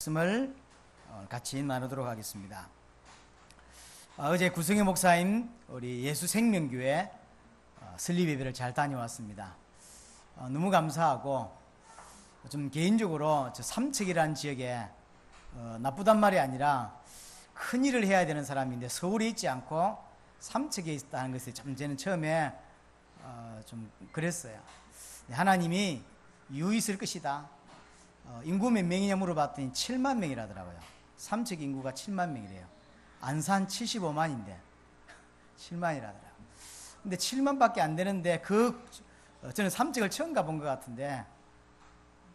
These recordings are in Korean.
말씀을 같이 나누도록 하겠습니다. 어제 구성의 목사님 우리 예수생명교회 설립 예배를 잘 다녀왔습니다. 너무 감사하고 좀 개인적으로 저 삼척이라는 지역에 나쁘단 말이 아니라 큰 일을 해야 되는 사람인데 서울에 있지 않고 삼척에 있다는 것에 참 저는 처음에 좀 그랬어요. 하나님이 유이 있을 것이다. 인구 몇 명이냐 물어봤더니 7만 명이라더라고요. 삼척 인구가 7만 명이래요. 안산 75만인데 7만이라더라고요. 근데 7만밖에 안 되는데 저는 삼척을 처음 가본 것 같은데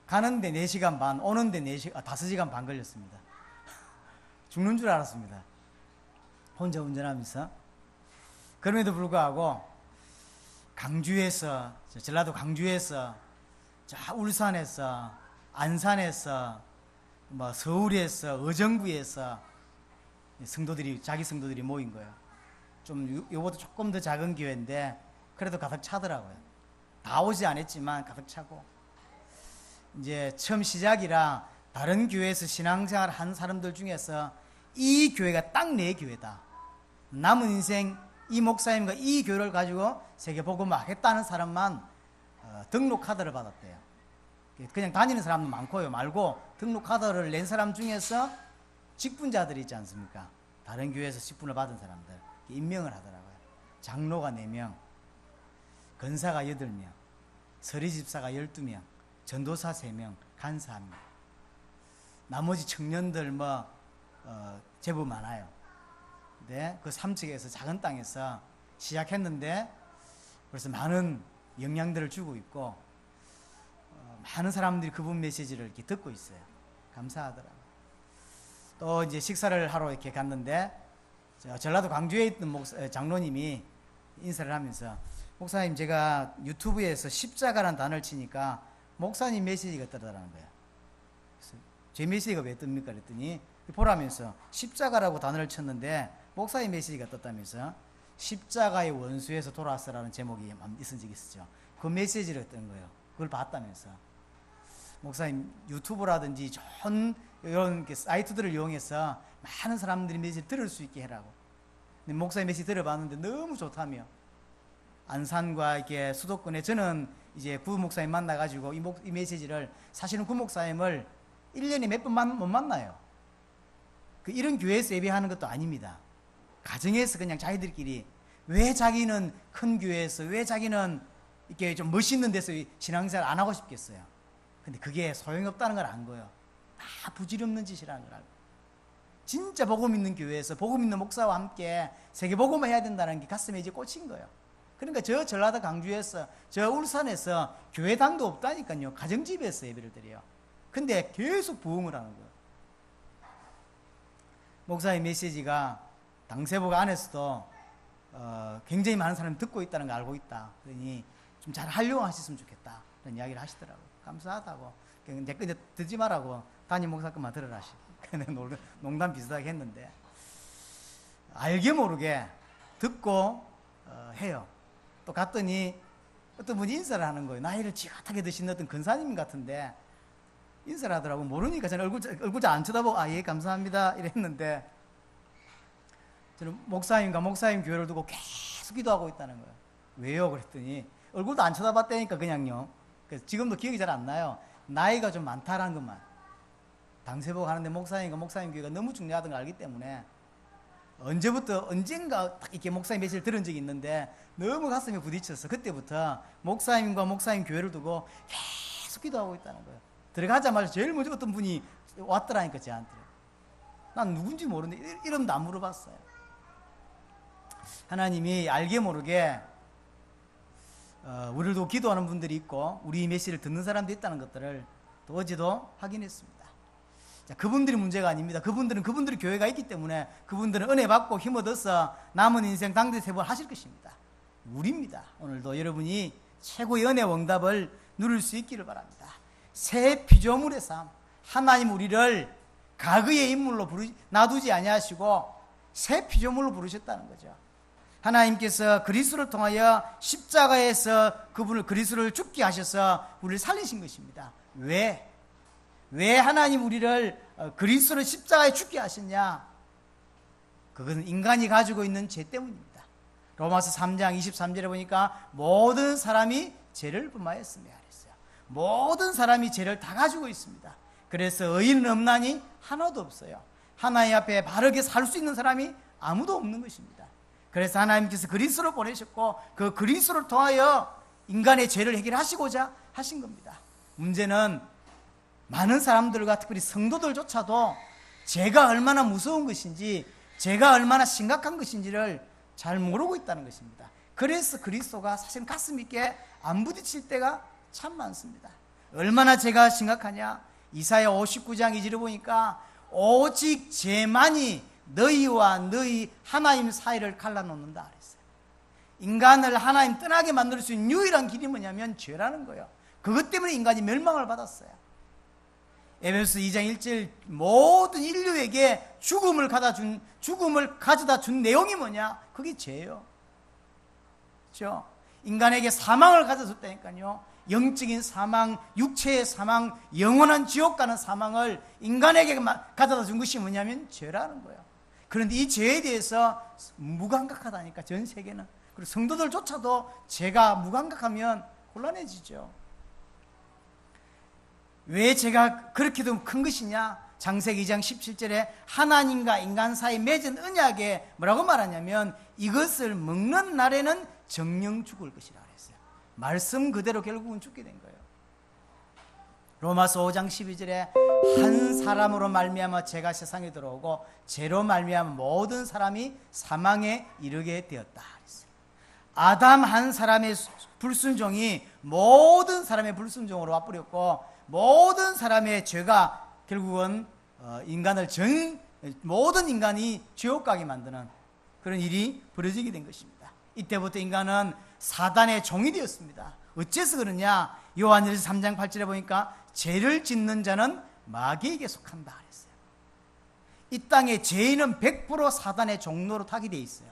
가는데 4시간 반, 오는데 5시간 반 걸렸습니다. 죽는 줄 알았습니다. 혼자 운전하면서. 그럼에도 불구하고 강주에서, 전라도 강주에서, 울산에서, 안산에서, 서울에서, 의정부에서 자기 성도들이 모인 거예요. 좀 요것도 조금 더 작은 교회인데 그래도 가득 차더라고요. 다 오지 않았지만 가득 차고, 이제 처음 시작이라 다른 교회에서 신앙생활 한 사람들 중에서 이 교회가 딱 내 교회다, 남은 인생 이 목사님과 이 교회를 가지고 세계복음을 하겠다는 사람만 등록 카드를 받았대요. 그냥 다니는 사람도 많고요. 말고 등록 카드를 낸 사람 중에서 직분자들이 있지 않습니까? 다른 교회에서 직분을 받은 사람들 임명을 하더라고요. 장로가 4명, 권사가 8명, 서리집사가 12명, 전도사 3명, 간사 1명. 나머지 청년들 제법 많아요. 근데 그 삼척에서 작은 땅에서 시작했는데 벌써 많은 영향들을 주고 있고 많은 사람들이 그분 메시지를 이렇게 듣고 있어요. 감사하더라고요. 또 이제 식사를 하러 이렇게 갔는데 전라도 광주에 있던 장로님이 인사를 하면서, 목사님 제가 유튜브에서 십자가라는 단어를 치니까 목사님 메시지가 뜨더라는 거예요. 그래서 제 메시지가 왜 뜹니까? 그랬더니 보라면서 십자가라고 단어를 쳤는데 목사님 메시지가 떴다면서 십자가의 원수에서 돌아왔어라는 제목이 있은 적이 있었죠. 그 메시지를 뜬 거예요. 그걸 봤다면서. 목사님 유튜브라든지 좋은 이런 사이트들을 이용해서 많은 사람들이 메시지를 들을 수 있게 해라고. 근데 목사님 메시지 들어봤는데 너무 좋다며. 안산과 이렇게 수도권에 저는 이제 구 목사님 만나가지고 이 메시지를, 사실은 구 목사님을 1년에 몇 번 못 만나요. 이런 교회에서 예배하는 것도 아닙니다. 가정에서 그냥 자기들끼리, 왜 자기는 큰 교회에서, 왜 자기는 이렇게 좀 멋있는 데서 신앙생활 안 하고 싶겠어요. 근데 그게 소용없다는 걸 안 거예요. 다 부질없는 짓이라는 걸 알고. 진짜 복음 있는 교회에서 복음 있는 목사와 함께 세계복음을 해야 된다는 게 가슴에 이제 꽂힌 거예요. 그러니까 저 전라도 강주에서, 저 울산에서 교회당도 없다니까요. 가정집에서 예배를 드려요. 근데 계속 부흥을 하는 거예요. 목사의 메시지가 당세복 안에서도 굉장히 많은 사람이 듣고 있다는 걸 알고 있다. 그러니 좀 잘 활용하셨으면 좋겠다. 그런 이야기를 하시더라고요. 감사하다고. 내 거 듣지 말라고, 담임 목사 것만 들으라 하시고. 농담 비슷하게 했는데 알게 모르게 듣고 해요. 또 갔더니 어떤 분이 인사를 하는 거예요. 나이를 지긋하게 드신 어떤 근사님 같은데 인사를 하더라고. 모르니까 저는 얼굴 잘 안 쳐다보고 예 감사합니다 이랬는데, 저는 목사님과 목사님 교회를 두고 계속 기도하고 있다는 거예요. 왜요? 그랬더니 얼굴도 안 쳐다봤다니까 그냥요. 그래서 지금도 기억이 잘 안 나요. 나이가 좀 많다라는 것만. 당세복 하는데 목사님과 목사님 교회가 너무 중요하다는 걸 알기 때문에 언젠가 딱 이렇게 목사님 메시지를 들은 적이 있는데 너무 가슴에 부딪혔어. 그때부터 목사님과 목사님 교회를 두고 계속 기도하고 있다는 거예요. 들어가자마자 제일 먼저 어떤 분이 왔더라니까 저한테. 난 누군지 모르는데 이름도 안 물어봤어요. 하나님이 알게 모르게 우리를 두고 기도하는 분들이 있고 우리 메시지를 듣는 사람도 있다는 것들을 또 어제도 확인했습니다. 자, 그분들이 문제가 아닙니다. 그분들이 교회가 있기 때문에 그분들은 은혜 받고 힘 얻어서 남은 인생 당대 세번 하실 것입니다. 우리입니다. 오늘도 여러분이 최고의 은혜 응답을 누릴 수 있기를 바랍니다. 새 피조물의 삶, 하나님 우리를 과거의 인물로 놔두지 아니하시고 새 피조물로 부르셨다는 거죠. 하나님께서 그리스도를 통하여 십자가에서 그리스도를 죽게 하셔서 우리를 살리신 것입니다. 왜 하나님 우리를 그리스도를 십자가에 죽게 하셨냐? 그것은 인간이 가지고 있는 죄 때문입니다. 로마서 3장 23절에 보니까 모든 사람이 죄를 범하였으며 그랬어요. 모든 사람이 죄를 다 가지고 있습니다. 그래서 의인은 없나니 하나도 없어요. 하나님 앞에 바르게 살 수 있는 사람이 아무도 없는 것입니다. 그래서 하나님께서 그리스도를 보내셨고 그 그리스도를 통하여 인간의 죄를 해결하시고자 하신 겁니다. 문제는 많은 사람들과 특별히 성도들조차도 죄가 얼마나 무서운 것인지, 죄가 얼마나 심각한 것인지를 잘 모르고 있다는 것입니다. 그래서 그리스도가 사실 가슴 있게 안 부딪힐 때가 참 많습니다. 얼마나 죄가 심각하냐? 이사야 59장 2절을 보니까 오직 죄만이 너희와 너희 하나님 사이를 갈라놓는다 그랬어요. 인간을 하나님 떠나게 만들 수 있는 유일한 길이 뭐냐면 죄라는 거예요. 그것 때문에 인간이 멸망을 받았어요. 에베소서 2장 1절 모든 인류에게 죽음을 가져다 준 내용이 뭐냐? 그게 죄예요. 그렇죠? 인간에게 사망을 가져줬다니까요. 영적인 사망, 육체의 사망, 영원한 지옥 가는 사망을 인간에게 가져다 준 것이 뭐냐면 죄라는 거예요. 그런데 이 죄에 대해서 무감각하다니까, 전 세계는. 그리고 성도들조차도 죄가 무감각하면 곤란해지죠. 왜 죄가 그렇게도 큰 것이냐? 창세기 2장 17절에 하나님과 인간 사이 맺은 언약에 뭐라고 말하냐면 이것을 먹는 날에는 정령 죽을 것이라 그랬어요. 말씀 그대로 결국은 죽게 된 거예요. 로마서 5장 12절에 한 사람으로 말미암아 죄가 세상에 들어오고 죄로 말미암아 모든 사람이 사망에 이르게 되었다 그랬어요. 아담 한 사람의 불순종이 모든 사람의 불순종으로 와버렸고 모든 사람의 죄가 결국은 모든 인간이 지옥 가게 만드는 그런 일이 벌어지게 된 것입니다. 이때부터 인간은 사단의 종이 되었습니다. 어째서 그러냐? 요한일서 3장 8절에 보니까 죄를 짓는 자는 마귀에게 속한다 그랬어요. 이 땅에 죄인은 100% 사단의 종로로 타게 돼 있어요.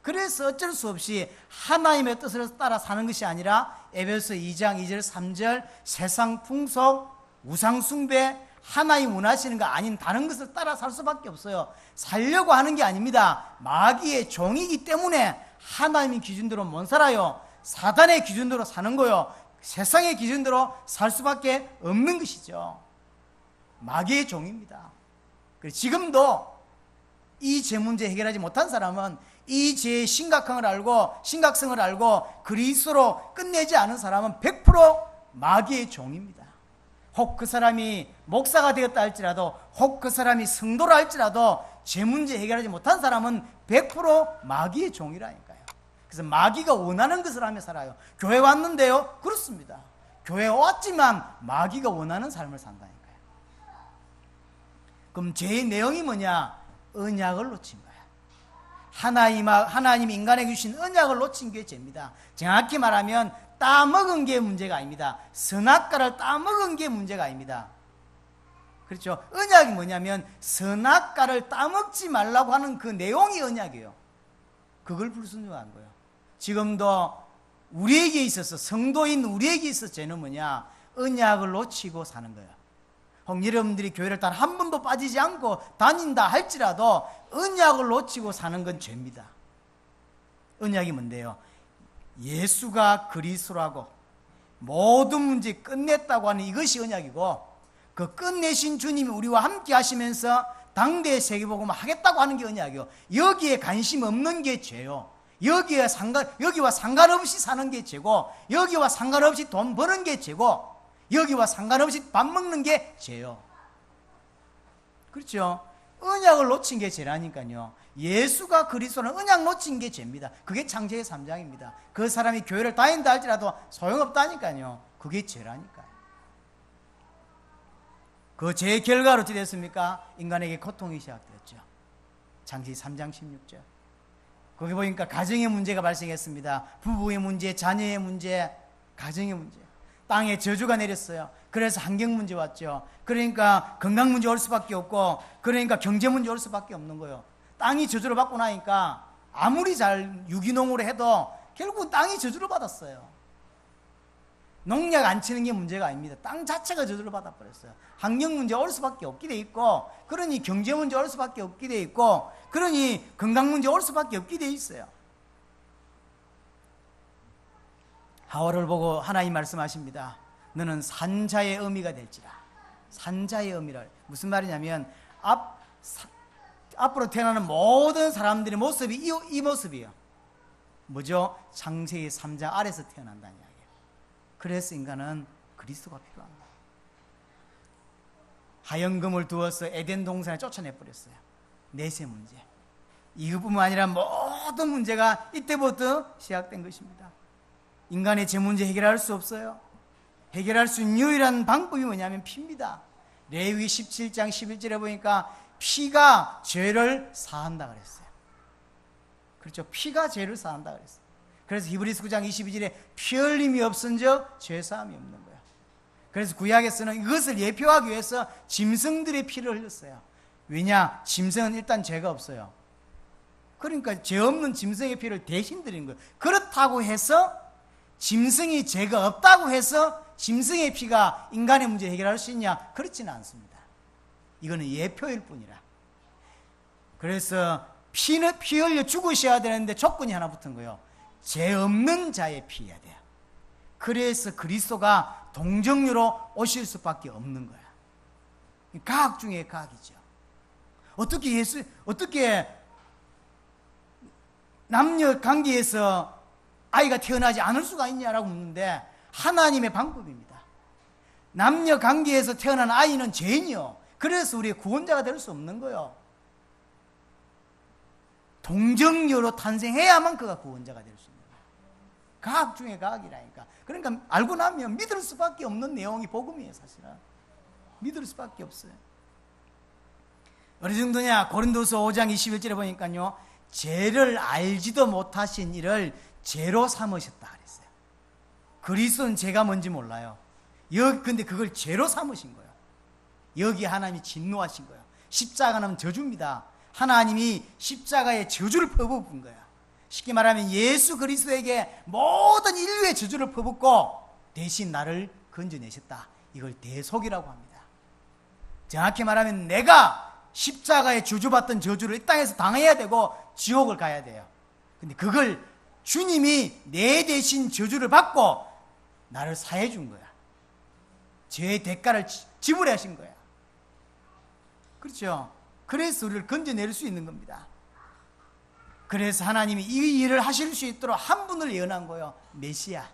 그래서 어쩔 수 없이 하나님의 뜻을 따라 사는 것이 아니라 에베소 2장 2절 3절 세상 풍속, 우상 숭배, 하나님 원하시는 거 아닌 다른 것을 따라 살 수밖에 없어요. 살려고 하는 게 아닙니다. 마귀의 종이기 때문에 하나님의 기준대로 못 살아요. 사단의 기준대로 사는 거요. 세상의 기준대로 살 수밖에 없는 것이죠. 마귀의 종입니다. 지금도 이 죄 문제 해결하지 못한 사람은 이 죄의 심각성을 알고 그리스도로 끝내지 않은 사람은 100% 마귀의 종입니다. 혹 그 사람이 목사가 되었다 할지라도, 혹 그 사람이 성도라 할지라도 죄 문제 해결하지 못한 사람은 100% 마귀의 종이라니까요. 그래서 마귀가 원하는 것을 하며 살아요. 교회 왔는데요? 그렇습니다. 교회 왔지만 마귀가 원하는 삶을 산다니까요. 그럼 죄의 내용이 뭐냐? 언약을 놓친 거야. 하나님이 인간에게 주신 언약을 놓친 게 죄입니다. 정확히 말하면 따먹은 게 문제가 아닙니다. 선악과를 따먹은 게 문제가 아닙니다. 그렇죠? 언약이 뭐냐면 선악과를 따먹지 말라고 하는 그 내용이 언약이에요. 그걸 불순종한 거예요. 지금도 우리에게 있어서, 성도인 우리에게 있어서 죄는 뭐냐? 언약을 놓치고 사는 거예요. 혹 여러분들이 교회를 단 한 번도 빠지지 않고 다닌다 할지라도 언약을 놓치고 사는 건 죄입니다. 언약이 뭔데요? 예수가 그리스도라고 모든 문제 끝냈다고 하는 이것이 언약이고, 그 끝내신 주님이 우리와 함께 하시면서 당대의 세계복음을 하겠다고 하는 게 언약이요. 여기에 관심 없는 게 죄요. 여기와 상관없이 사는 게 죄고, 여기와 상관없이 돈 버는 게 죄고, 여기와 상관없이 밥 먹는 게 죄요. 그렇죠? 언약을 놓친 게 죄라니까요. 예수가 그리스도는 언약 놓친 게 죄입니다. 그게 창세기 3장입니다. 그 사람이 교회를 다닌다 할지라도 소용없다니까요. 그게 죄라니까요. 그 죄의 결과로 어떻게 됐습니까? 인간에게 고통이 시작되었죠. 창세기 3장 16절. 거기 보니까 가정의 문제가 발생했습니다. 부부의 문제, 자녀의 문제, 가정의 문제. 땅에 저주가 내렸어요. 그래서 환경 문제 왔죠. 그러니까 건강 문제 올 수밖에 없고, 그러니까 경제 문제 올 수밖에 없는 거예요. 땅이 저주를 받고 나니까 아무리 잘 유기농으로 해도 결국 땅이 저주를 받았어요. 농약 안 치는 게 문제가 아닙니다. 땅 자체가 저주를 받아버렸어요. 환경 문제 올 수밖에 없게 돼 있고, 그러니 경제 문제 올 수밖에 없게 돼 있고, 그러니 건강 문제 올 수밖에 없게 돼 있어요. 하와를 보고 하나님 말씀하십니다. 너는 산자의 어미가 될지라. 산자의 어미를, 무슨 말이냐면 앞으로 태어나는 모든 사람들의 모습이 이 모습이에요. 뭐죠? 창세기 3장 아래서 태어난다는 이야기예요. 그래서 인간은 그리스도가 필요한 거예요. 하연금을 두어서 에덴 동산에 쫓아내버렸어요. 내세 문제. 이것뿐만 아니라 모든 문제가 이때부터 시작된 것입니다. 인간의 제 문제 해결할 수 없어요. 해결할 수 있는 유일한 방법이 뭐냐면 피입니다. 레위기 17장 11절에 보니까 피가 죄를 사한다 그랬어요. 그렇죠. 피가 죄를 사한다 그랬어요. 그래서 히브리서 9장 22절에 피 흘림이 없은즉 죄사함이 없는 거예요. 그래서 구약에서는 이것을 예표하기 위해서 짐승들의 피를 흘렸어요. 왜냐? 짐승은 일단 죄가 없어요. 그러니까 죄 없는 짐승의 피를 대신 드리는 거예요. 그렇다고 해서 짐승이 죄가 없다고 해서 짐승의 피가 인간의 문제 해결할 수 있냐? 그렇지는 않습니다. 이거는 예표일 뿐이라. 그래서 피 흘려 죽으셔야 되는데 조건이 하나 붙은 거예요. 죄 없는 자의 피여야 돼요. 그래서 그리스도가 동정녀로 오실 수밖에 없는 거야. 과학 중에 과학이죠. 어떻게 남녀 관계에서 아이가 태어나지 않을 수가 있냐라고 묻는데 하나님의 방법입니다. 남녀 관계에서 태어난 아이는 죄인이요. 그래서 우리의 구원자가 될 수 없는 거예요. 동정녀로 탄생해야만 그가 구원자가 될 수 있는 거예요. 과학 중에 과학이라니까. 그러니까 알고 나면 믿을 수밖에 없는 내용이 복음이에요. 사실은 믿을 수밖에 없어요. 어느 정도냐? 고린도서 5장 21절에 보니까요, 죄를 알지도 못하신 이를 죄로 삼으셨다 그랬어요. 그리스도는 죄가 뭔지 몰라요. 근데 그걸 죄로 삼으신 거예요. 여기 하나님이 진노하신 거예요. 십자가는 저주입니다. 하나님이 십자가에 저주를 퍼붓은 거예요. 쉽게 말하면 예수 그리스도에게 모든 인류의 저주를 퍼붓고 대신 나를 건져내셨다. 이걸 대속이라고 합니다. 정확히 말하면 내가 십자가에 저주받던 저주를 이 땅에서 당해야 되고 지옥을 가야 돼요. 근데 그걸 주님이 내 대신 저주를 받고 나를 사해 준 거야. 죄의 대가를 지불하신 거야. 그렇죠? 그래서 우리를 건져낼 수 있는 겁니다. 그래서 하나님이 이 일을 하실 수 있도록 한 분을 예언한 거예요. 메시아,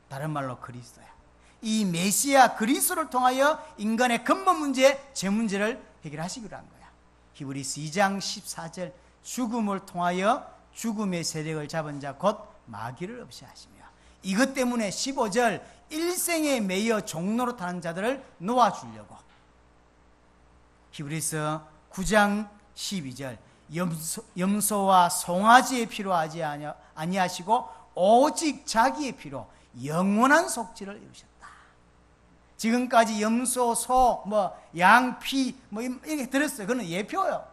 다른 말로 그리스도야. 이 메시아 그리스도를 통하여 인간의 근본 문제, 죄 문제를 해결하시기로 한 거야. 히브리서 2장 14절, 죽음을 통하여 죽음의 세력을 잡은 자 곧 마귀를 없이 하시며, 이것 때문에 15절, 일생에 매여 종로로 타는 자들을 놓아주려고. 히브리서 9장 12절, 염소와 송아지의 피로 하지 아니하시고 오직 자기의 피로 영원한 속죄를 이루셨다. 지금까지 염소, 소, 양 피 이렇게 들었어요. 그건 예표예요.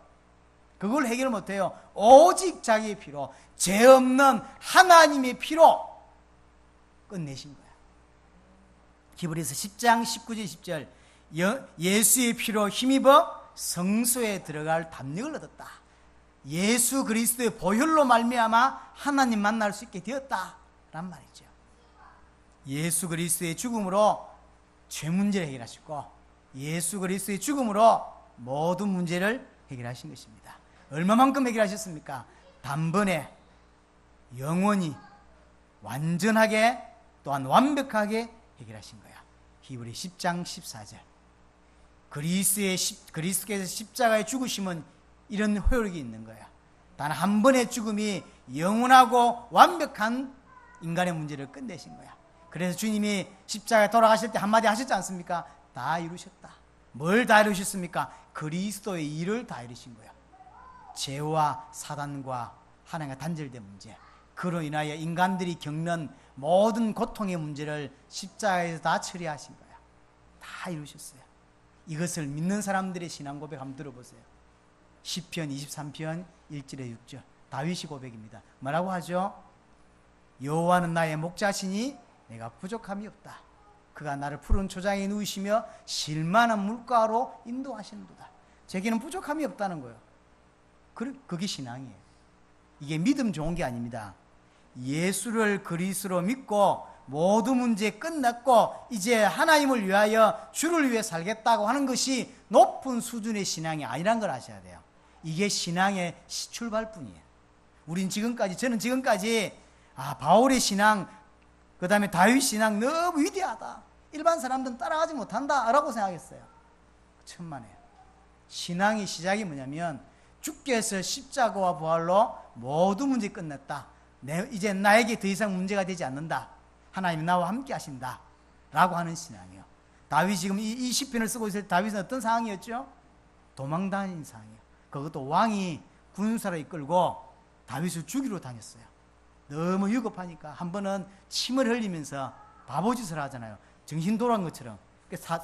그걸 해결 못해요. 오직 자기의 피로, 죄 없는 하나님의 피로 끝내신 거야. 히브리서 10장 19절 20절, 예수의 피로 힘입어 성소에 들어갈 담력을 얻었다. 예수 그리스도의 보혈로 말미암아 하나님 만날 수 있게 되었다란 말이죠. 예수 그리스도의 죽음으로 죄 문제를 해결하시고 예수 그리스도의 죽음으로 모든 문제를 해결하신 것입니다. 얼마만큼 해결하셨습니까? 단번에, 영원히, 완전하게, 또한 완벽하게 해결하신 거야. 히브리 10장 14절. 그리스도께서 십자가에 죽으심은 이런 효력이 있는 거야. 단 한 번의 죽음이 영원하고 완벽한 인간의 문제를 끝내신 거야. 그래서 주님이 십자가에 돌아가실 때 한마디 하셨지 않습니까? 다 이루셨다. 뭘 다 이루셨습니까? 그리스도의 일을 다 이루신 거야. 죄와 사단과 하나님과 단절된 문제, 그로 인하여 인간들이 겪는 모든 고통의 문제를 십자가에서 다 처리하신 거야. 다 이루셨어요. 이것을 믿는 사람들의 신앙 고백 한번 들어보세요. 시편 23편 1절에 6절, 다윗이 고백입니다. 뭐라고 하죠? 여호와는 나의 목자시니 내가 부족함이 없다. 그가 나를 푸른 초장에 누이시며 실만한 물가로 인도하시는도다. 제게는 부족함이 없다는 거예요. 그게 신앙이에요. 이게 믿음 좋은 게 아닙니다. 예수를 그리스도로 믿고 모든 문제 끝났고 이제 하나님을 위하여 주를 위해 살겠다고 하는 것이 높은 수준의 신앙이 아니란 걸 아셔야 돼요. 이게 신앙의 출발뿐이에요. 저는 지금까지 바울의 신앙, 그 다음에 다윗 신앙 너무 위대하다, 일반 사람들은 따라가지 못한다 라고 생각했어요. 천만에요. 신앙의 시작이 뭐냐면 주께서 십자가와 부활로 모든 문제 끝냈다, 이제 나에게 더 이상 문제가 되지 않는다, 하나님이 나와 함께 하신다 라고 하는 신앙이에요. 다윗이 지금 이 시편을 쓰고 있을 때 다윗은 어떤 상황이었죠? 도망다니는 상황이에요. 그것도 왕이 군사를 이끌고 다윗을 죽이러 다녔어요. 너무 위급하니까 한 번은 침을 흘리면서 바보짓을 하잖아요. 정신 돌아온 것처럼.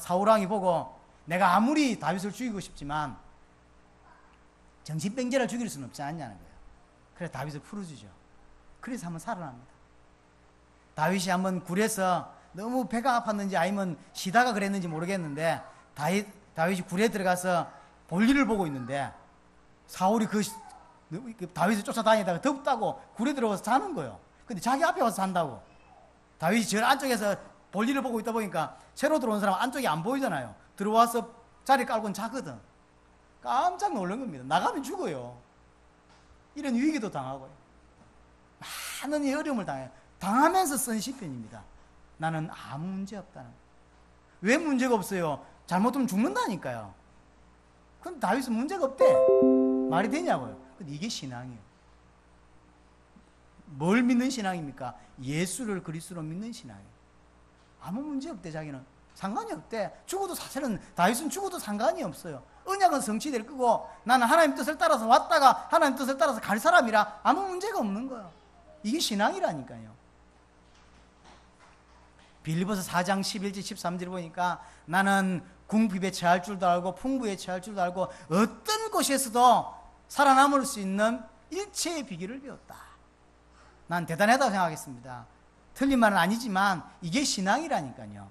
사울왕이 보고 내가 아무리 다윗을 죽이고 싶지만 정신병자를 죽일 수는 없지 않냐는 거예요. 그래서 다윗을 풀어주죠. 그래서 한번 살아납니다. 다윗이 한번 굴에서 너무 배가 아팠는지 아니면 쉬다가 그랬는지 모르겠는데 다윗이 굴에 들어가서 볼일을 보고 있는데 사울이 다윗을 쫓아다니다가 덥다고 굴에 들어가서 자는 거예요. 근데 자기 앞에 와서 잔다고. 다윗이 저 안쪽에서 볼일을 보고 있다 보니까 새로 들어온 사람 안쪽이 안 보이잖아요. 들어와서 자리 깔고는 자거든. 깜짝 놀란 겁니다. 나가면 죽어요. 이런 위기도 당하고요. 많은 이 어려움을 당하면서 쓴 시편입니다. 나는 아무 문제 없다는 거예요. 왜 문제가 없어요? 잘못하면 죽는다니까요. 그럼 다윗은 문제가 없대. 말이 되냐고요. 근데 이게 신앙이에요. 뭘 믿는 신앙입니까? 예수를 그리스도로 믿는 신앙이에요. 아무 문제 없대. 자기는 상관이 없대. 죽어도 사실은 다윗은 죽어도 상관이 없어요. 언약은 성취될 거고 나는 하나님 뜻을 따라서 왔다가 하나님 뜻을 따라서 갈 사람이라 아무 문제가 없는 거예요. 이게 신앙이라니까요. 빌립보서 4장 11절 13절 보니까 나는 궁핍에 처할 줄도 알고 풍부에 처할 줄도 알고 어떤 곳에서도 살아남을 수 있는 일체의 비결을 배웠다. 난 대단하다고 생각했습니다. 틀린 말은 아니지만 이게 신앙이라니까요.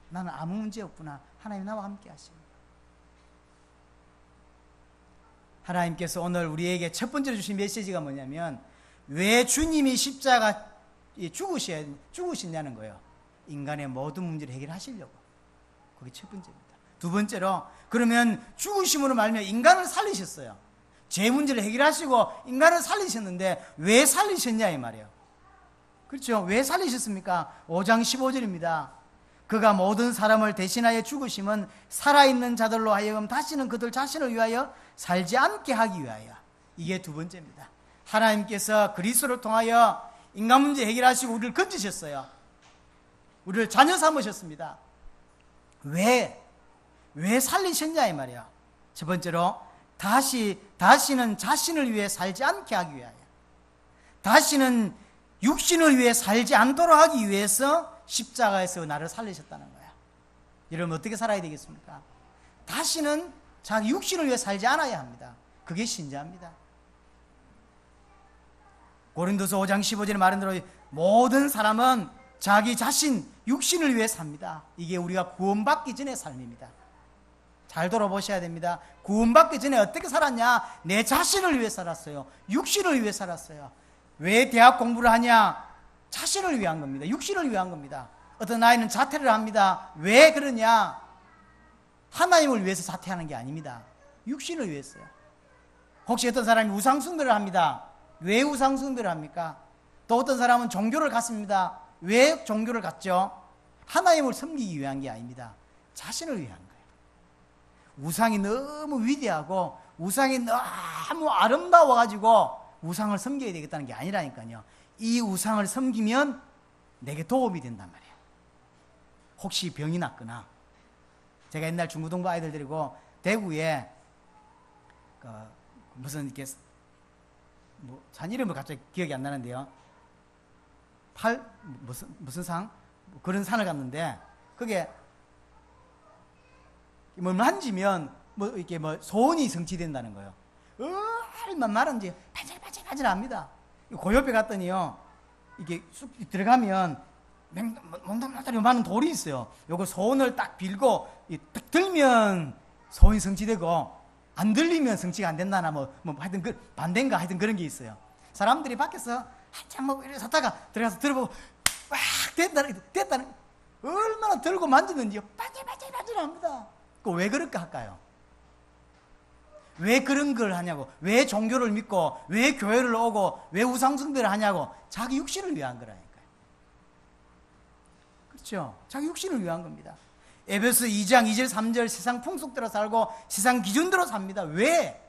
나는 아무 문제 없구나. 하나님 나와 함께 하십니다. 하나님께서 오늘 우리에게 첫 번째로 주신 메시지가 뭐냐면 왜 주님이 십자가 죽으시냐는 거예요. 인간의 모든 문제를 해결하시려고. 그게 첫 번째입니다. 두 번째로 그러면 죽으심으로 말미암아 인간을 살리셨어요. 죄 문제를 해결하시고 인간을 살리셨는데 왜 살리셨냐 이 말이에요. 그렇죠? 왜 살리셨습니까? 5장 15절입니다. 그가 모든 사람을 대신하여 죽으심은 살아있는 자들로 하여금 다시는 그들 자신을 위하여 살지 않게 하기 위하여. 이게 두 번째입니다. 하나님께서 그리스도를 통하여 인간 문제 해결하시고 우리를 건지셨어요. 우리를 자녀 삼으셨습니다. 왜 살리셨냐 이 말이에요. 첫 번째로 다시는 자신을 위해 살지 않게 하기 위하여, 다시는 육신을 위해 살지 않도록 하기 위해서 십자가에서 나를 살리셨다는 거야. 여러분 어떻게 살아야 되겠습니까? 다시는 자기 육신을 위해 살지 않아야 합니다. 그게 신자입니다. 고린도서 5장 15절에 말한 대로 모든 사람은 자기 자신 육신을 위해 삽니다. 이게 우리가 구원받기 전의 삶입니다. 잘 돌아보셔야 됩니다. 구원받기 전에 어떻게 살았냐? 내 자신을 위해 살았어요. 육신을 위해 살았어요. 왜 대학 공부를 하냐? 자신을 위한 겁니다. 육신을 위한 겁니다. 어떤 아이는 자퇴를 합니다. 왜 그러냐? 하나님을 위해서 자퇴하는 게 아닙니다. 육신을 위해서요. 혹시 어떤 사람이 우상숭배를 합니다. 왜 우상숭배를 합니까? 또 어떤 사람은 종교를 갖습니다. 왜 종교를 갖죠? 하나님을 섬기기 위한 게 아닙니다. 자신을 위한 거예요. 우상이 너무 위대하고 우상이 너무 아름다워가지고 우상을 섬겨야 되겠다는 게 아니라니까요. 이 우상을 섬기면 내게 도움이 된단 말이에요. 혹시 병이 났거나, 제가 옛날 중고등부 아이들 데리고 대구에 무슨 이렇게 산 이름을 갑자기 기억이 안 나는데요. 무슨 상? 그런 산을 갔는데 그게 뭘 만지면 이렇게 소원이 성취된다는 거예요. 얼마나 마른지 반질반질합니다. 그 옆에 갔더니요, 이게 쑥 들어가면 몽땅몽땅 많은 돌이 있어요. 요거 손을 딱 빌고 딱 들면 소원이 성취되고 안 들리면 성취가 안 된다나 뭐 하여튼 그 반대인가 하여튼 그런 게 있어요. 사람들이 밖에서 한참 뭐 이렇게 섰다가 들어가서 들어보고 와 됐다는 얼마나 들고 만지는지요. 반질반질합니다. 그 왜 그럴까 할까요? 왜 그런 걸 하냐고. 왜 종교를 믿고 왜 교회를 오고 왜 우상숭배를 하냐고. 자기 육신을 위한 거라니까요. 그렇죠? 자기 육신을 위한 겁니다. 에베소 2장 2절 3절 세상 풍속대로 살고 세상 기준대로 삽니다. 왜?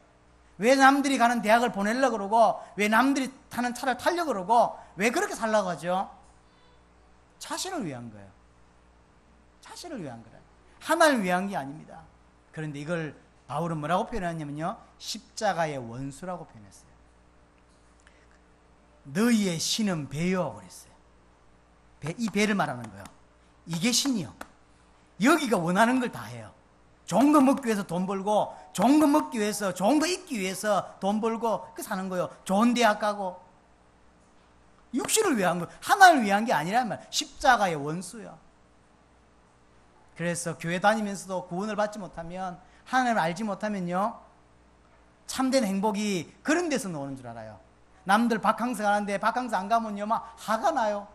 왜 남들이 가는 대학을 보내려고 그러고 왜 남들이 타는 차를 타려고 그러고 왜 그렇게 살라고 하죠? 자신을 위한 거예요. 자신을 위한 거라. 하나를 위한 게 아닙니다. 그런데 이걸 바울은 뭐라고 표현하냐면요, 십자가의 원수라고 표현했어요. 너희의 신은 배요 그랬어요. 이 배를 말하는 거예요. 이게 신이요. 여기가 원하는 걸 다 해요. 좋은 거 먹기 위해서 돈 벌고 좋은 거 먹기 위해서 좋은 거 입기 위해서 돈 벌고 그 사는 거예요. 좋은 대학 가고 육신을 위한 거, 하나를 위한 게 아니란 말. 십자가의 원수요. 그래서 교회 다니면서도 구원을 받지 못하면, 하나님을 알지 못하면요, 참된 행복이 그런 데서 나오는 줄 알아요. 남들 바캉스 가는데 바캉스 안 가면요 막 화가 나요.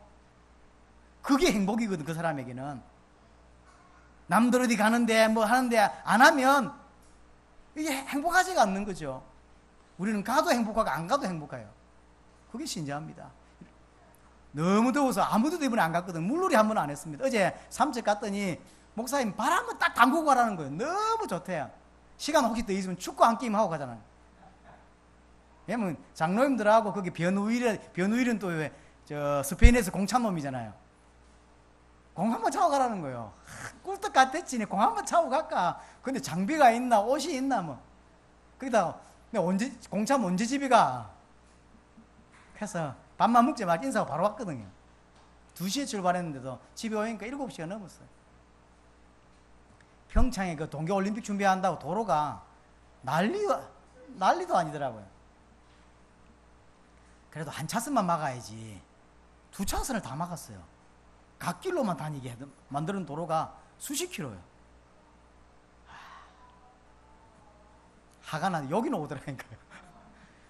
그게 행복이거든. 그 사람에게는. 남들 어디 가는데 뭐 하는데 안 하면 이게 행복하지가 않는 거죠. 우리는 가도 행복하고 안 가도 행복해요. 그게 신자입니다. 너무 더워서 아무도 이번에 안 갔거든. 물놀이 한 번 안 했습니다. 어제 삼척 갔더니 목사님 발 한 번 딱 담그고 가라는 거예요. 너무 좋대요. 시간 혹시 더 있으면 축구 한 게임 하고 가잖아요. 왜냐면 장로님들하고 거기 변우일은 또 왜 스페인에서 공찬 놈이잖아요. 공 한번 차고 가라는 거예요. 꿀떡 같았지. 공 한번 차고 갈까? 근데 장비가 있나 옷이 있나 뭐. 거기다가 언제 공차면 언제 집에 가? 그래서 밥만 먹지 말고 인사하고 바로 왔거든요. 2시에 출발했는데도 집에 오니까 7시가 넘었어요. 평창에 그 동계올림픽 준비한다고 도로가 난리도 아니더라고요. 그래도 한 차선만 막아야지 2차선을 다 막았어요. 갓길로만 다니게 만드는 도로가 수십 킬로예요. 화가 나네. 여기는 오더라니까요.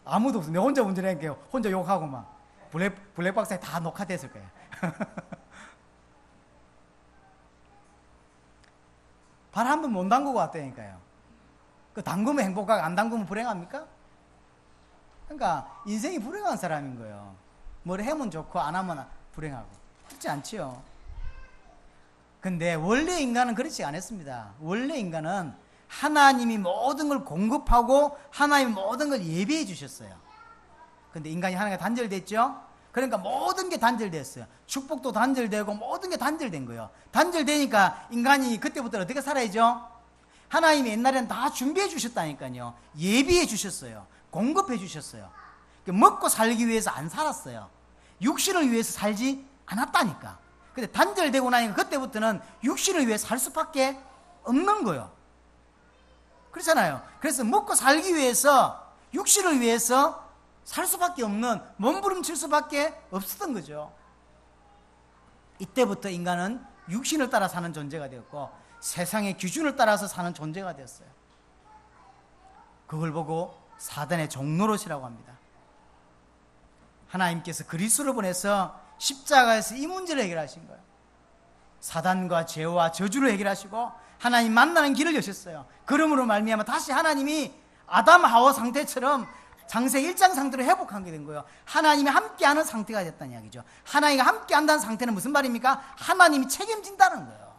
아무도 없어. 내가 혼자 운전하니까 혼자 욕하고 막 블랙박스에 다 녹화됐을 거예요. 발 한 번 못 담그고 왔다니까요. 그 담그면 행복하고 안 담그면 불행합니까? 그러니까 인생이 불행한 사람인 거예요. 뭘 하면 좋고 안 하면 불행하고. 그렇지 않지요. 근데 원래 인간은 그렇지 않았습니다. 원래 인간은 하나님이 모든 걸 공급하고 하나님이 모든 걸 예비해 주셨어요. 근데 인간이 하나님과 단절됐죠? 그러니까 모든 게 단절됐어요. 축복도 단절되고 모든 게 단절된 거예요. 단절되니까 인간이 그때부터 어떻게 살아야죠? 하나님이 옛날에는 다 준비해 주셨다니까요. 예비해 주셨어요. 공급해 주셨어요. 먹고 살기 위해서 안 살았어요. 육신을 위해서 살지 않았다니까. 근데 단절되고 나니까 그때부터는 육신을 위해 살 수밖에 없는 거예요. 그렇잖아요. 그래서 먹고 살기 위해서, 육신을 위해서 살 수밖에 없는, 몸부림칠 수밖에 없었던 거죠. 이때부터 인간은 육신을 따라 사는 존재가 되었고 세상의 기준을 따라서 사는 존재가 되었어요. 그걸 보고 사단의 종노릇이라고 합니다. 하나님께서 그리스도를 보내서 십자가에서 이 문제를 해결하신 거예요. 사단과 죄와 저주를 해결하시고 하나님 만나는 길을 여셨어요. 그러므로 말미암아 다시 하나님이 아담 하와 상태처럼 창세기 1장 상태로 회복하게 된 거예요. 하나님이 함께하는 상태가 됐다는 이야기죠. 하나님과 함께한다는 상태는 무슨 말입니까? 하나님이 책임진다는 거예요.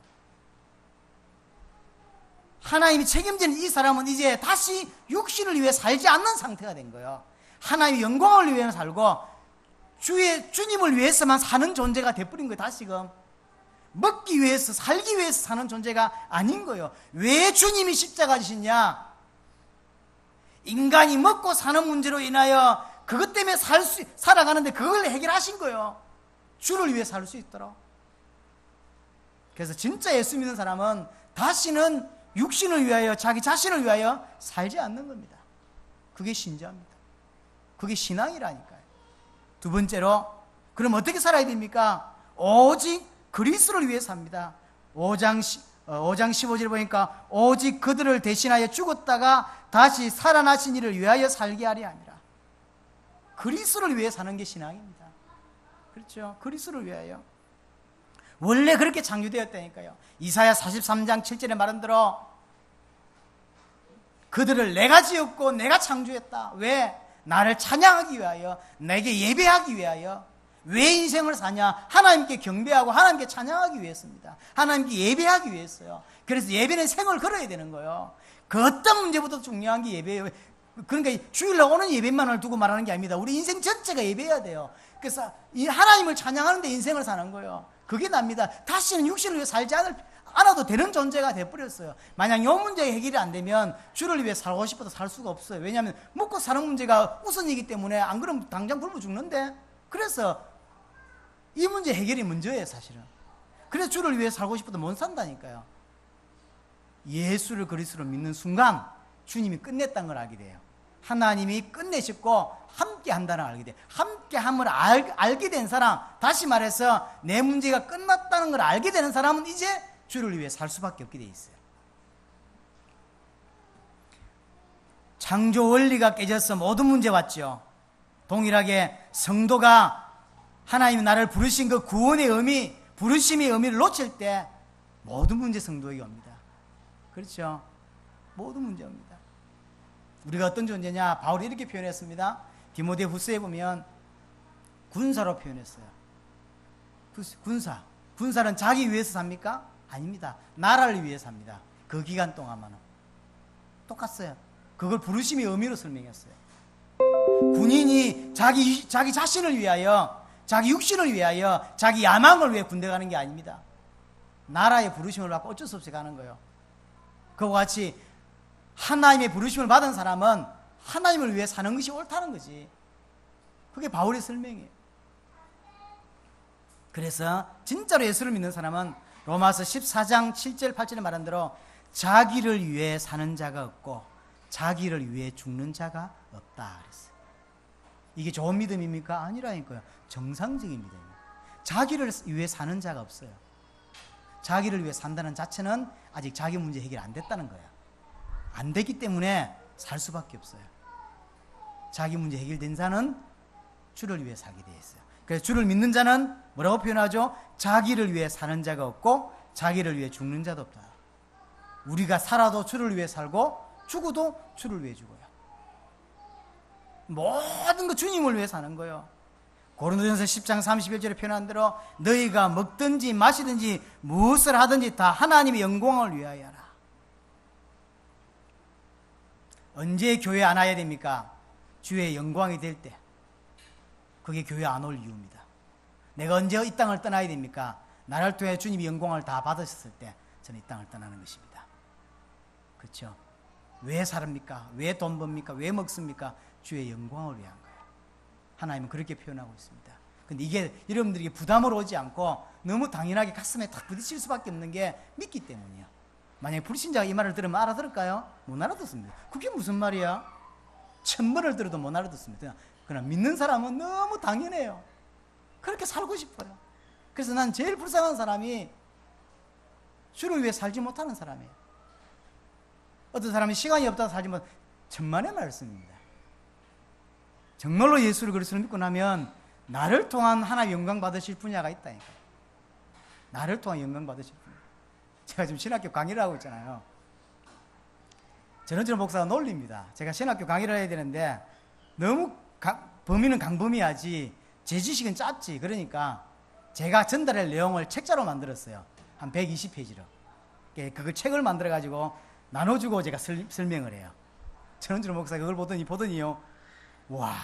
하나님이 책임지는 이 사람은 이제 다시 육신을 위해 살지 않는 상태가 된 거예요. 하나님의 영광을 위해 살고 주님을 위해서만 사는 존재가 돼버린 거예요. 다시금 먹기 위해서 살기 위해서 사는 존재가 아닌 거예요. 왜 주님이 십자가 지셨냐? 인간이 먹고 사는 문제로 인하여 그것 때문에 살아가는데 그걸 해결하신 거예요. 주를 위해 살 수 있도록. 그래서 진짜 예수 믿는 사람은 다시는 육신을 위하여 자기 자신을 위하여 살지 않는 겁니다. 그게 신자입니다. 그게 신앙이라니까요. 두 번째로 그럼 어떻게 살아야 됩니까? 오직 그리스도를 위해 삽니다. 5장 15절 보니까 오직 그들을 대신하여 죽었다가 다시 살아나신 이를 위하여 살게 하리 아니라. 그리스도를 위해 사는 게 신앙입니다. 그렇죠? 그리스도를 위하여. 원래 그렇게 창조되었다니까요. 이사야 43장 7절에 말한 대로 그들을 내가 지었고 내가 창조했다. 왜? 나를 찬양하기 위하여, 내게 예배하기 위하여. 왜 인생을 사냐? 하나님께 경배하고 하나님께 찬양하기 위해서입니다. 하나님께 예배하기 위해서요. 그래서 예배는 생을 걸어야 되는 거예요. 그 어떤 문제보다 중요한 게 예배예요. 그러니까 주일날 오는 예배만을 두고 말하는 게 아닙니다. 우리 인생 전체가 예배해야 돼요. 그래서 하나님을 찬양하는 데 인생을 사는 거예요. 그게 납니다. 다시는 육신을 위해 살지 않아도 되는 존재가 돼버렸어요. 만약 이 문제가 해결이 안 되면 주를 위해 살고 싶어도 살 수가 없어요. 왜냐하면 먹고 사는 문제가 우선이기 때문에 안 그러면 당장 굶어 죽는데. 그래서 이 문제 해결이 먼저예요, 사실은. 그래서 주를 위해 살고 싶어도 못 산다니까요. 예수를 그리스도로 믿는 순간 주님이 끝냈다는 걸 알게 돼요. 하나님이 끝내셨고 함께 한다는 걸 알게 돼요. 함께 함을 알게 된 사람, 다시 말해서 내 문제가 끝났다는 걸 알게 되는 사람은 이제 주를 위해 살 수밖에 없게 돼 있어요. 창조 원리가 깨져서 모든 문제 왔죠. 동일하게 성도가 하나님이 나를 부르신 그 구원의 의미, 부르심의 의미를 놓칠 때 모든 문제 성도에게 옵니다. 그렇죠? 모든 문제 옵니다. 우리가 어떤 존재냐? 바울이 이렇게 표현했습니다. 디모데 후서에 보면 군사로 표현했어요. 군사는 자기 위해서 삽니까? 아닙니다. 나라를 위해 삽니다. 그 기간 동안만은. 똑같어요. 그걸 부르심의 의미로 설명했어요. 군인이 자기 자신을 위하여, 자기 육신을 위하여, 자기 야망을 위해 군대 가는 게 아닙니다. 나라의 부르심을 받고 어쩔 수 없이 가는 거예요. 그와 같이 하나님의 부르심을 받은 사람은 하나님을 위해 사는 것이 옳다는 거지. 그게 바울의 설명이에요. 그래서 진짜로 예수를 믿는 사람은 로마서 14장 7절 8절에 말한 대로 자기를 위해 사는 자가 없고 자기를 위해 죽는 자가 없다 그랬어요. 이게 좋은 믿음입니까? 아니라니까요. 정상적인 믿음이에요. 자기를 위해 사는 자가 없어요. 자기를 위해 산다는 자체는 아직 자기 문제 해결 안 됐다는 거예요. 안 됐기 때문에 살 수밖에 없어요. 자기 문제 해결된 자는 주를 위해 살게 되어 있어요. 그래서 주를 믿는 자는 뭐라고 표현하죠? 자기를 위해 사는 자가 없고 자기를 위해 죽는 자도 없다. 우리가 살아도 주를 위해 살고 죽어도 주를 위해 죽어요. 모든 거 주님을 위해 사는 거예요. 고린도전서 10장 31절에 표현한 대로 너희가 먹든지 마시든지 무엇을 하든지 다 하나님의 영광을 위하여 하라. 언제 교회 안 와야 됩니까? 주의 영광이 될 때. 그게 교회 안 올 이유입니다. 내가 언제 이 땅을 떠나야 됩니까? 나를 통해 주님이 영광을 다 받으셨을 때 저는 이 땅을 떠나는 것입니다. 그렇죠? 왜 살합니까? 왜 돈 법니까? 왜 먹습니까? 주의 영광을 위한 거예요. 하나님은 그렇게 표현하고 있습니다. 근데 이게 여러분들에게 부담으로 오지 않고 너무 당연하게 가슴에 탁 부딪힐 수밖에 없는 게 믿기 때문이에요. 만약에 불신자가 이 말을 들으면 알아들을까요? 못 알아듣습니다. 그게 무슨 말이야? 1000번을 들어도 못 알아듣습니다. 그러나 믿는 사람은 너무 당연해요. 그렇게 살고 싶어요. 그래서 난 제일 불쌍한 사람이 주를 위해 살지 못하는 사람이에요. 어떤 사람이 시간이 없다고 살지 못, 천만의 말씀입니다. 정말로 예수를 그리스도를 믿고 나면 나를 통한 하나님 영광 받으실 분야가 있다니까. 나를 통한 영광 받으실 분야. 제가 지금 신학교 강의를 하고 있잖아요. 전원철 목사가 놀립니다. 제가 신학교 강의를 해야 되는데 너무 범위는 강범위하지 제 지식은 짧지. 그러니까 제가 전달할 내용을 책자로 만들었어요. 한 120페이지로. 그걸 책을 만들어가지고 나눠주고 제가 설명을 해요. 전원철 목사가 그걸 보더니요. 와,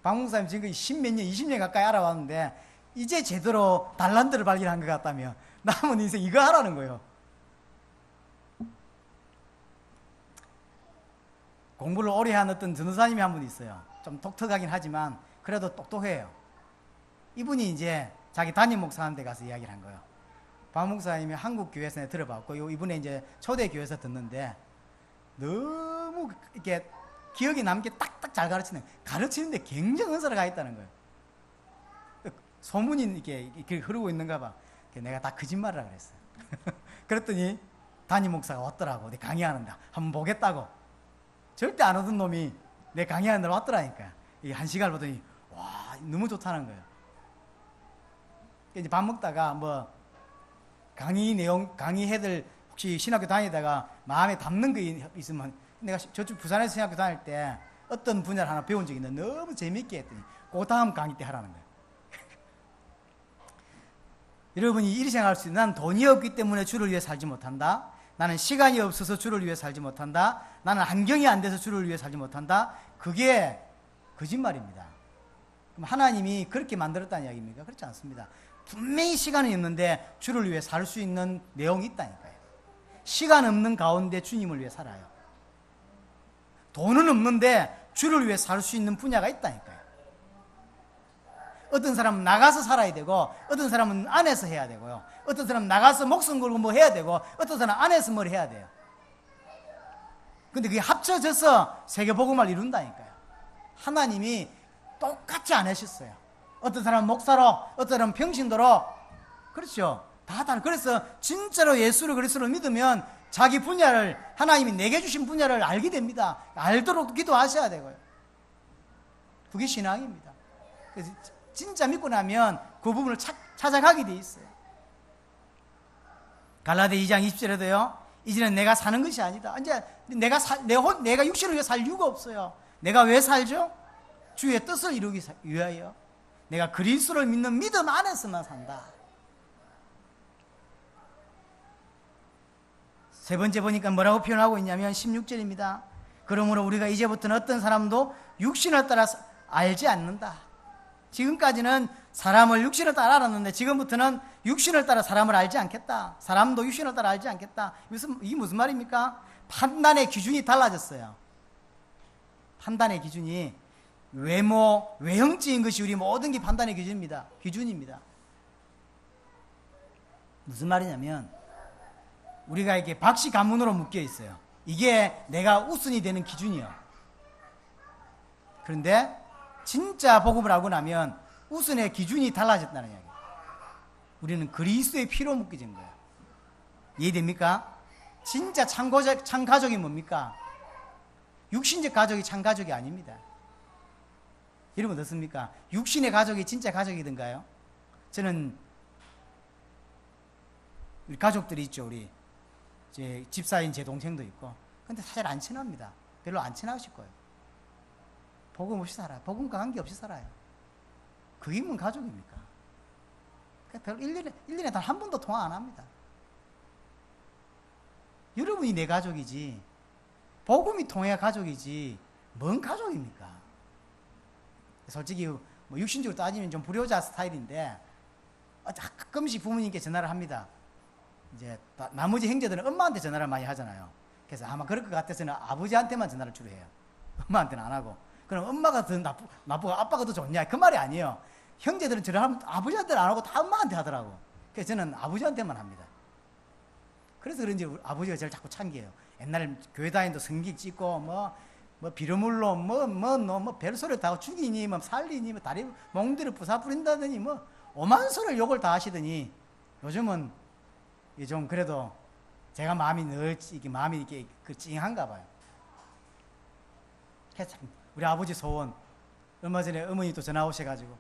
박 목사님 지금 10몇 년, 20년 가까이 알아왔는데 이제 제대로 달란트를 발견한 것 같다며 남은 인생 이거 하라는 거예요. 공부를 오래 한 어떤 전도사님이 한 분 있어요. 좀 독특하긴 하지만 그래도 똑똑해요. 이분이 이제 자기 담임 목사한테 가서 이야기를 한 거예요. 박 목사님이 한국 교회에서 들어봤고 이분에 이제 초대 교회에서 듣는데 너무 이렇게 기억에 남게 딱딱 잘 가르치는데 굉장히 은사가 있다는 거예요. 소문이 이렇게 흐르고 있는가 봐. 내가 다 거짓말이라 그랬어요. 그랬더니 담임 목사가 왔더라고. 내 강의하는데 한번 보겠다고. 절대 안 오던 놈이 내 강의하는 데 왔더라니까. 한 시간을 보더니 와 너무 좋다는 거예요. 이제 밥 먹다가 뭐 강의 내용 강의해들 혹시 신학교 다니다가 마음에 담는 게 있으면 내가 저쪽 부산에서 신학교 다닐 때 어떤 분야를 하나 배운 적이 있는데 너무 재밌게 했더니 그 다음 강의 때 하라는 거예요. 여러분이 이리 생각할 수 있는 난 돈이 없기 때문에 주를 위해 살지 못한다. 나는 시간이 없어서 주를 위해 살지 못한다. 나는 환경이 안 돼서 주를 위해 살지 못한다. 그게 거짓말입니다. 그럼 하나님이 그렇게 만들었다는 이야기입니까? 그렇지 않습니다. 분명히 시간이 없는데 주를 위해 살 수 있는 내용이 있다니까요. 시간 없는 가운데 주님을 위해 살아요. 돈은 없는데 주를 위해 살 수 있는 분야가 있다니까요. 어떤 사람은 나가서 살아야 되고 어떤 사람은 안에서 해야 되고요. 어떤 사람은 나가서 목숨 걸고 뭐 해야 되고 어떤 사람은 안에서 뭘 해야 돼요. 근데 그게 합쳐져서 세계복음을 이룬다니까요. 하나님이 똑같이 안 하셨어요. 어떤 사람은 목사로 어떤 사람은 평신도로 그렇죠. 다 다른. 그래서 진짜로 예수를 그리스도로 믿으면 자기 분야를 하나님이 내게 주신 분야를 알게 됩니다. 알도록 기도하셔야 되고요. 그게 신앙입니다. 그래서 진짜 믿고 나면 그 부분을 찾아가게 돼 있어요. 갈라디아 2장 20절에도요. 이제는 내가 사는 것이 아니다. 이제 내가 육신을 위해 살 이유가 없어요. 내가 왜 살죠? 주의 뜻을 이루기 위하여. 내가 그리스도를 믿는 믿음 안에서만 산다. 세 번째 보니까 뭐라고 표현하고 있냐면 16절입니다. 그러므로 우리가 이제부터는 어떤 사람도 육신을 따라 알지 않는다. 지금까지는 사람을 육신을 따라 알았는데 지금부터는 육신을 따라 사람을 알지 않겠다. 사람도 육신을 따라 알지 않겠다. 이게 무슨 말입니까? 판단의 기준이 달라졌어요. 판단의 기준이 외모, 외형적인 것이 우리 모든 게 판단의 기준입니다. 무슨 말이냐면 우리가 이렇게 박씨 가문으로 묶여 있어요. 이게 내가 우선이 되는 기준이요. 그런데 진짜 복음을 알고 나면 우선의 기준이 달라졌다는 이야기예요. 우리는 그리스도의 피로 묶여진 거예요. 이해됩니까? 진짜 참가족이 뭡니까? 육신적 가족이 참가족이 아닙니다. 여러분 어떻습니까? 육신의 가족이 진짜 가족이든가요? 저는 우리 가족들이 있죠. 우리 제 집사인 제 동생도 있고. 근데 사실 안 친합니다. 별로 안 친하실 거예요. 복음 없이 살아요. 복음과 관계없이 살아요. 그게 뭐 가족입니까? 별로 1년에 단 한 번도 통화 안 합니다. 여러분이 내 가족이지 복음이 통해야 가족이지 뭔 가족입니까? 솔직히 뭐 육신적으로 따지면 좀 불효자 스타일인데 가끔씩 부모님께 전화를 합니다. 이제 나머지 형제들은 엄마한테 전화를 많이 하잖아요. 그래서 아마 그럴 것 같아서는 아버지한테만 전화를 주로 해요. 엄마한테는 안 하고. 그럼 엄마가 더 나쁘고 아빠가 더 좋냐? 그 말이 아니에요. 형제들은 저를 하면 아버지한테는 안 하고 다 엄마한테 하더라고. 그래서 저는 아버지한테만 합니다. 그래서 그런지 아버지가 저를 자꾸 참겨요. 옛날에 교회 다니도 성기 찍고 뭐 비료물로 뭐 별소리를 다 하고 죽이니 뭐 살리니 뭐 다리 몽디를 부사 부린다더니 뭐 오만 소리를 욕을 다 하시더니 요즘은 좀 그래도 제가 마음이 이렇게 찡한가 봐요. 그래서 우리 아버지 소원 얼마 전에 어머니 또 전화 오셔가지고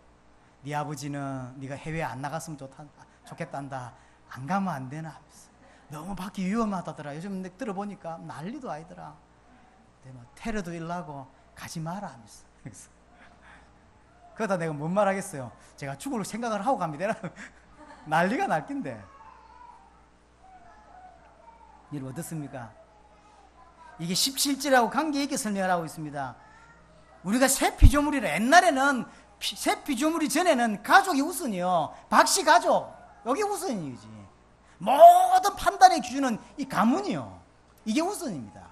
네 아버지는 네가 해외 안 나갔으면 좋겠단다. 안 가면 안 되나 하면서 너무 밖이 위험하다더라. 요즘 들어보니까 난리도 아니더라. 뭐 테러도 일나고 가지 마라 하면서. 그러다 내가 뭔 말 하겠어요. 제가 죽을 생각을 하고 갑니다. 난리가 날 낀데. 여러분 어떻습니까? 이게 17절하고 관계 있게 설명을 하고 있습니다. 우리가 새 피조물이라. 옛날에는 새 피조물이 전에는 가족이 우선이요. 박씨 가족 여기 우선이지. 모든 판단의 기준은 이 가문이요. 이게 우선입니다.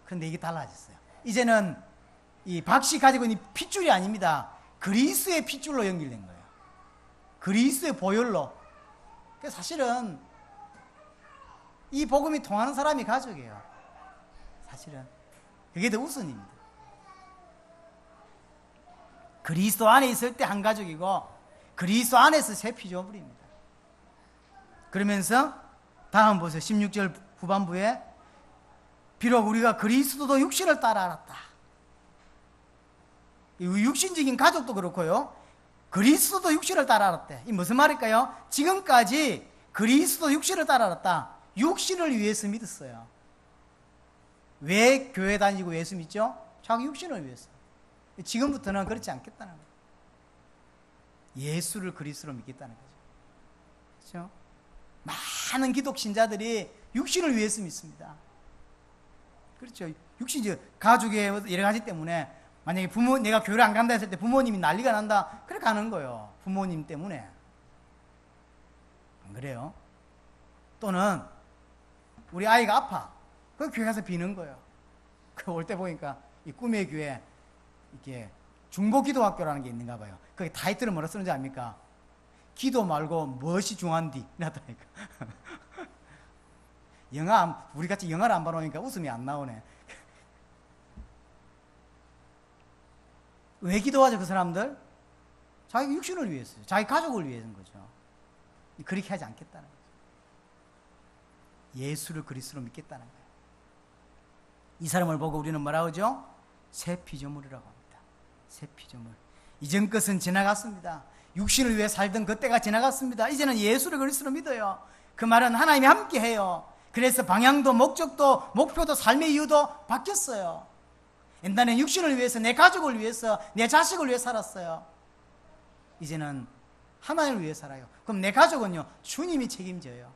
그런데 이게 달라졌어요. 이제는 이 박씨 가지고 있는 핏줄이 아닙니다. 그리스도의 핏줄로 연결된 거예요. 그리스도의 보혈로. 그래서 사실은 이 복음이 통하는 사람이 가족이에요. 사실은 그게 더 우선입니다. 그리스도 안에 있을 때 한 가족이고 그리스도 안에서 새 피조물입니다. 그러면서 다음 보세요. 16절 후반부에 비록 우리가 그리스도도 육신을 따라 알았다. 육신적인 가족도 그렇고요. 그리스도도 육신을 따라 알았대. 이 무슨 말일까요? 지금까지 그리스도 육신을 따라 알았다. 육신을 위해서 믿었어요. 왜 교회 다니고 예수 믿죠? 자기 육신을 위해서. 지금부터는 그렇지 않겠다는 거예요. 예수를 그리스도로 믿겠다는 거죠. 그렇죠? 많은 기독 신자들이 육신을 위해서 믿습니다. 그렇죠. 육신, 가족의 여러 가지 때문에 만약에 내가 교회를 안 간다 했을 때 부모님이 난리가 난다. 그래 가는 거예요. 부모님 때문에. 안 그래요? 또는 우리 아이가 아파. 그 교회 가서 비는 거예요. 그 올 때 보니까 이 꿈의 교회 이렇게 중보기도학교라는 게 있는가 봐요. 거기 타이틀을 뭐라 쓰는지 압니까? 기도 말고 무엇이 중요한디? 이랬다니까. 우리 같이 영화를 안 봐놓으니까 웃음이 안 나오네. 왜 기도하죠, 그 사람들? 자기 육신을 위해서요. 자기 가족을 위해서인 거죠. 그렇게 하지 않겠다는 거죠. 예수를 그리스도로 믿겠다는 거예요. 이 사람을 보고 우리는 뭐라고 하죠? 새 피조물이라고 합니다. 새 피조물. 이전 것은 지나갔습니다. 육신을 위해 살던 그때가 지나갔습니다. 이제는 예수를 그리스도로 믿어요. 그 말은 하나님이 함께 해요. 그래서 방향도 목적도 목표도 삶의 이유도 바뀌었어요. 옛날에는 육신을 위해서, 내 가족을 위해서, 내 자식을 위해 살았어요. 이제는 하나님을 위해 살아요. 그럼 내 가족은요, 주님이 책임져요.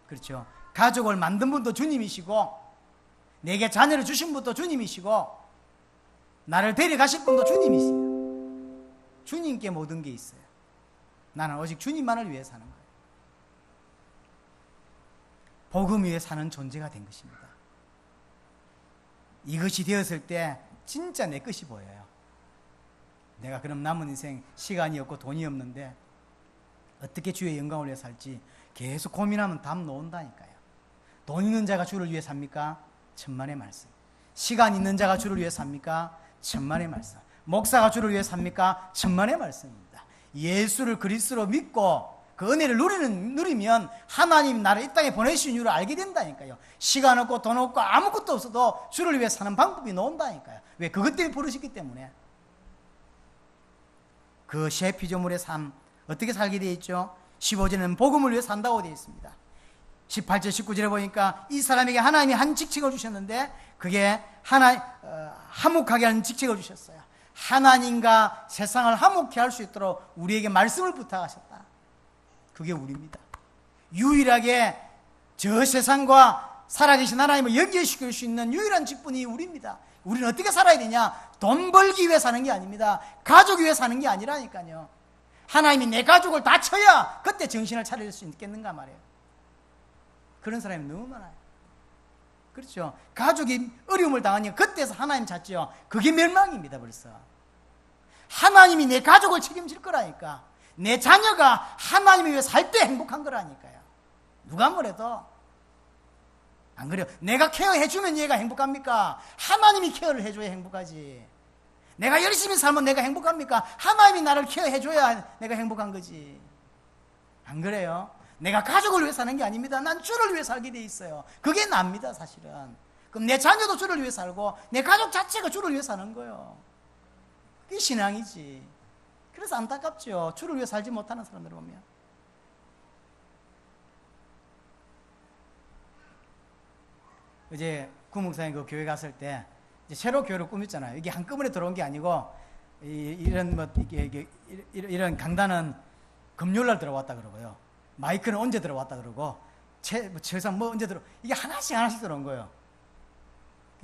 그렇죠. 가족을 만든 분도 주님이시고, 내게 자녀를 주신 분도 주님이시고, 나를 데려가실 분도 주님이세요. 주님께 모든 게 있어요. 나는 오직 주님만을 위해 사는 거예요. 복음 위에 사는 존재가 된 것입니다. 이것이 되었을 때 진짜 내 것이 보여요. 내가 그럼 남은 인생 시간이 없고 돈이 없는데 어떻게 주의 영광을 위해 살지 계속 고민하면 답 놓은다니까요. 돈 있는 자가 주를 위해 삽니까? 천만의 말씀. 시간 있는 자가 주를 위해 삽니까? 천만의 말씀. 목사가 주를 위해 삽니까? 천만의 말씀입니다. 예수를 그리스도로 믿고 그 은혜를 누리면 하나님 나를 이 땅에 보내신 이유를 알게 된다니까요. 시간 없고 돈 없고 아무것도 없어도 주를 위해 사는 방법이 나온다니까요. 왜? 그것 때문에 부르셨기 때문에. 그 새 피조물의 삶 어떻게 살게 되어 있죠? 15절에는 복음을 위해 산다고 되어 있습니다. 18절 19절에 보니까 이 사람에게 하나님이 한 직책을 주셨는데 그게 화목하게 하는 직책을 주셨어요. 하나님과 세상을 화목케 할 수 있도록 우리에게 말씀을 부탁하셨다. 그게 우리입니다. 유일하게 저 세상과 살아계신 하나님을 연결시킬 수 있는 유일한 직분이 우리입니다. 우리는 어떻게 살아야 되냐? 돈 벌기 위해 사는 게 아닙니다. 가족 위해 사는 게 아니라니까요. 하나님이 내 가족을 다 쳐야 그때 정신을 차릴 수 있겠는가 말이에요. 그런 사람이 너무 많아요. 그렇죠. 가족이 어려움을 당하니까 그때서 하나님 찾죠. 그게 멸망입니다. 벌써 하나님이 내 가족을 책임질 거라니까. 내 자녀가 하나님을 위해 살 때 행복한 거라니까요. 누가 뭐래도. 안 그래요? 내가 케어해주면 얘가 행복합니까? 하나님이 케어를 해줘야 행복하지. 내가 열심히 살면 내가 행복합니까? 하나님이 나를 케어해줘야 내가 행복한 거지. 안 그래요? 내가 가족을 위해 사는 게 아닙니다. 난 주를 위해 살게 돼 있어요. 그게 납니다, 사실은. 그럼 내 자녀도 주를 위해 살고 내 가족 자체가 주를 위해 사는 거예요. 그게 신앙이지. 그래서 안타깝죠. 주를 위해 살지 못하는 사람들을 보면. 이제 구목사님 그 교회 갔을 때 이제 새로 교회를 꾸몄잖아요. 이게 한꺼번에 들어온 게 아니고 이런 강단은 금요일날 들어왔다 그러고요. 마이크는 언제 들어왔다 그러고 최소한 뭐 언제 들어 이게 하나씩 들어온 거예요.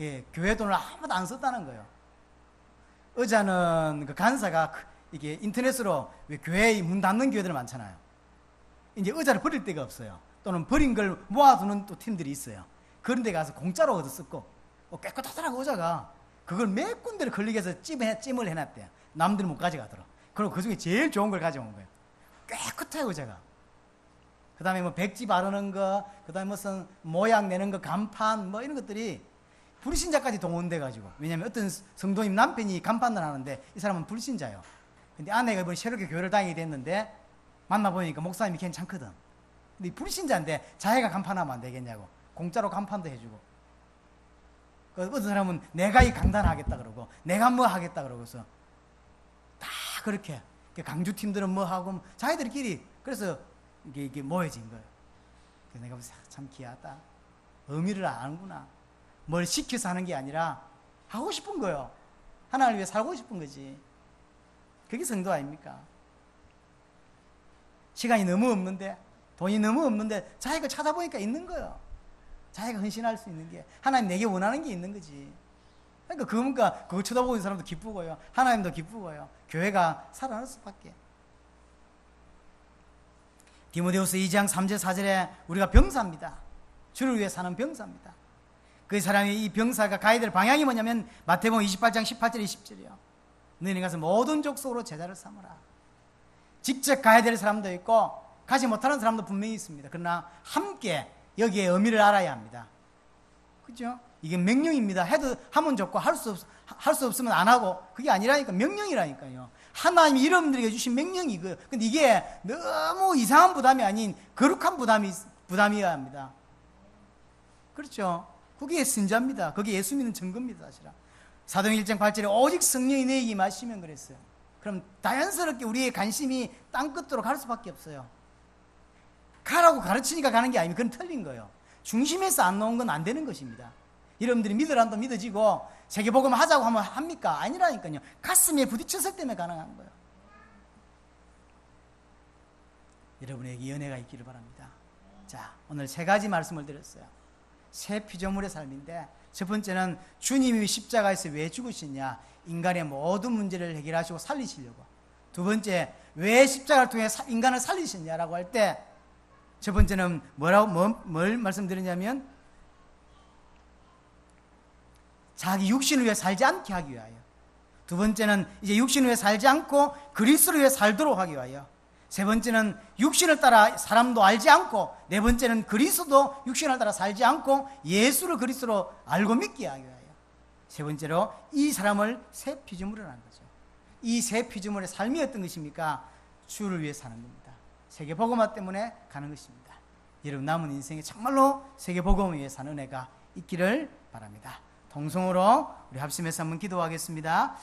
예, 교회 돈을 아무도 안 썼다는 거예요. 의자는 그 간사가 이게 인터넷으로 왜 교회 문 닫는 교회들 많잖아요. 이제 의자를 버릴 데가 없어요. 또는 버린 걸 모아두는 또 팀들이 있어요. 그런 데 가서 공짜로 얻어 쓰고 깨끗하더라고 의자가. 그걸 몇 군데를 걸리게 해서 찜을 해놨대요. 남들은 못 가져가더라고. 그리고 그 중에 제일 좋은 걸 가져온 거예요. 깨끗해요 의자가. 그 다음에 뭐 백지 바르는 거, 그 다음에 무슨 모양 내는 거, 간판 뭐 이런 것들이 불신자까지 동원돼 가지고. 왜냐하면 어떤 성도님 남편이 간판을 하는데 이 사람은 불신자예요. 근데 아내가 이번에 새롭게 교회를 다니게 됐는데 만나보니까 목사님이 괜찮거든. 근데 불신자인데 자기가 간판하면 안 되겠냐고. 공짜로 간판도 해주고. 어떤 사람은 내가 이 강단하겠다 그러고 내가 뭐 하겠다 그러고서 다 그렇게 강주팀들은 뭐 하고 자기들끼리 그래서 이게 모여진 거예요. 그래서 내가 보면서 참 귀하다. 의미를 아는구나. 뭘 시켜서 하는 게 아니라 하고 싶은 거예요. 하나님을 위해 살고 싶은 거지. 그게 성도 아닙니까? 시간이 너무 없는데, 돈이 너무 없는데 자기가 찾아보니까 있는 거예요. 자기가 헌신할 수 있는 게 하나님 내게 원하는 게 있는 거지. 그러니까 그거 쳐다보는 사람도 기쁘고요, 하나님도 기쁘고요, 교회가 살아날 수밖에. 디모데후서 2장 3절 4절에 우리가 병사입니다. 주를 위해 사는 병사입니다. 그 사람이 이 병사가 가야 될 방향이 뭐냐면 마태복음 28장 18절 20절이요. 너희는 가서 모든 족속으로 제자를 삼으라. 직접 가야 될 사람도 있고 가지 못하는 사람도 분명히 있습니다. 그러나 함께 여기에 의미를 알아야 합니다. 그죠? 이게 명령입니다. 해도 하면 좋고 할 수 없으면 안 하고, 그게 아니라니까. 명령이라니까요. 하나님이 여러분들에게 주신 명령이고요. 근데 이게 너무 이상한 부담이 아닌 거룩한 부담이어야 합니다. 그렇죠? 그게 신자입니다. 그게 예수 믿는 증거입니다. 사실은 사도행 1장 8절에 오직 성령이 너에게 임하시면 그랬어요. 그럼 자연스럽게 우리의 관심이 땅끝으로 갈 수밖에 없어요. 가라고 가르치니까 가는 게 아니면 그건 틀린 거예요. 중심에서 안 나온 건 안 되는 것입니다. 여러분들이 믿으란다 믿어지고 세계복음 하자고 하면 합니까? 아니라니까요. 가슴에 부딪혔을 때문에 가능한 거예요. 여러분에게 연애가 있기를 바랍니다. 자, 오늘 세 가지 말씀을 드렸어요. 새 피조물의 삶인데, 첫 번째는 주님이 십자가에서 왜 죽으시냐, 인간의 모든 문제를 해결하시고 살리시려고. 두 번째, 왜 십자가를 통해 인간을 살리시냐라고 할 때, 첫 번째는 뭘 말씀드리냐면 자기 육신을 위해 살지 않게 하기 위하여. 두 번째는 이제 육신을 위해 살지 않고 그리스도를 위해 살도록 하기 위하여. 세 번째는 육신을 따라 사람도 알지 않고, 네 번째는 그리스도 육신을 따라 살지 않고 예수를 그리스도로 알고 믿게 하기 위하여. 세 번째로 이 사람을 새 피조물을 하는 거죠. 이 새 피조물의 삶이 어떤 것입니까? 주를 위해 사는 겁니다. 세계복음화 때문에 가는 것입니다. 여러분 남은 인생에 정말로 세계복음을 위해 사는 은혜가 있기를 바랍니다. 동성으로 우리 합심해서 한번 기도하겠습니다.